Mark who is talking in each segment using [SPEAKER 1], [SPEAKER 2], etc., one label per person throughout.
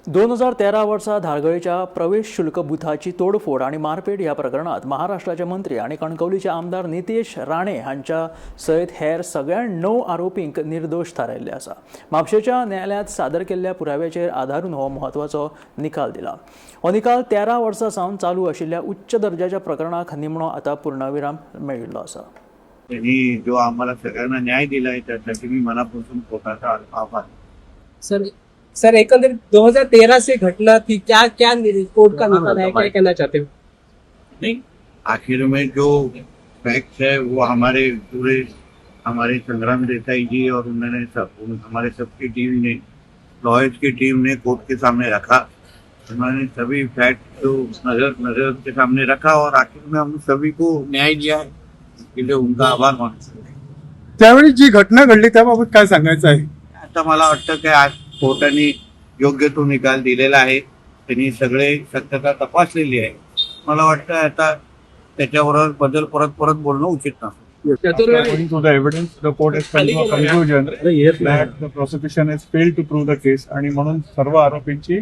[SPEAKER 1] 2013 वर्सा धारगळेच्या प्रवेश शुल्क बुथाची तोडफोड आणि मारपेट ह्या प्रकरणात महाराष्ट्राचे मंत्री आणि कणकवलीचे आमदार नितेश राणे हांच्या सयत हेर सगळ्या 9 आरोपींक निर्दोष थारायल्ले आसा। म्हापशेच्या न्यायालयात सादर केल्ल्या पुराव्याचेर आधारून हो महत्वाचो निकाल दिला। हो निकाल 13 वर्सां सावन चालू आशिल्ल्या उच्च दर्जाच्या प्रकरणाक निमणो आता पूर्णविराम मेळिल्लो आसा।
[SPEAKER 2] त्यांनी जो आम्हाला सगळ्यांना न्याय दिला आहे त्यासाठी मी मनापासून कोर्टाचा आभार।
[SPEAKER 3] सर एकंदर 2013 से घटना थी, क्या क्या कोर्ट का निकाल है, क्या कहना चाहते हो?
[SPEAKER 2] नहीं, आखिर में जो फैक्ट है वो हमारे संग्राम देसाई जी और उन्होंने हमारे सबकी टीम ने, लॉयर्स की टीम ने कोर्ट के सामने रखा। उन्होंने सभी फैक्ट जो नजर के सामने रखा और आखिर में हम सभी को न्याय दिया है, इसके लिए उनका आभार मानतो।
[SPEAKER 4] त्यावेळी जी घटना घडली त्याबाबत काय सांगायचं आहे?
[SPEAKER 2] आता मला वाटतं की आज कोर्टाने योग्य तो निकाल दिलेला आहे। त्यांनी सगळे सत्यता तपासलेली आहे। मला वाटतं आता त्याच्यावर बदल परत बोलणं उचित नसतं।
[SPEAKER 4] According to the evidence, the court has come to a conclusion that the prosecution has failed to prove the case आणि म्हणून सर्व आरोपींची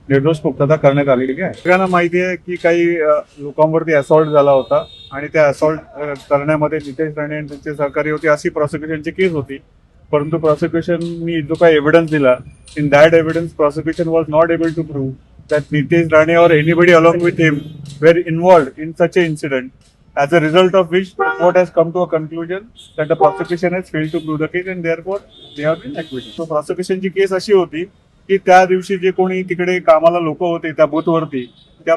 [SPEAKER 4] निर्दोष मुक्तता करण्यात आलेली आहे। सगळ्यांना माहिती आहे की काही लोकांवरती असॉल्ट झाला होता आणि त्या असॉल्ट करण्यामध्ये नितेश राणे आणि त्यांचे सहकारी होते अशी प्रोसिक्युशनची केस होती। परंतु प्रोसिक्युशननी जो काही एव्हिडन्स दिला, in that evidence prosecution was not able to prove that Nitesh Rane or anybody along with him were involved in such an incident, as a result of which the court has come to a conclusion that the prosecution has failed to prove the case and therefore they have been acquitted. So prosecution ची केस अशी होती की त्या दिवशी जे कोणी तिकडे कामाला लोक होते त्या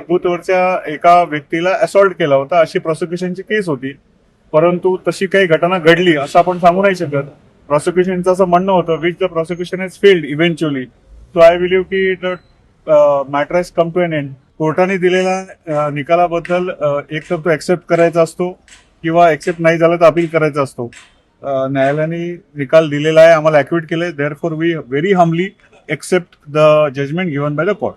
[SPEAKER 4] बूथवरच्या एका व्यक्तीला असॉल्ट केला होता अशी प्रोसिक्युशनची केस होती। परंतु तशी काही घटना घडली असं आपण सांगू नाही शकत। प्रोसिक्युशनचं असं म्हणणं होतं which the prosecution has failed eventually. So I believe की the matter has come to an end. कोर्टाने दिलेल्या निकालाबद्दल एक तर तो एक्सेप्ट करायचा असतो किंवा एक्सेप्ट नाही झाला तर अपील करायचा असतो। न्यायालयाने निकाल दिलेला आहे, आम्हाला ॲक्विट केलंय, therefore we very humbly accept the judgment given by the court.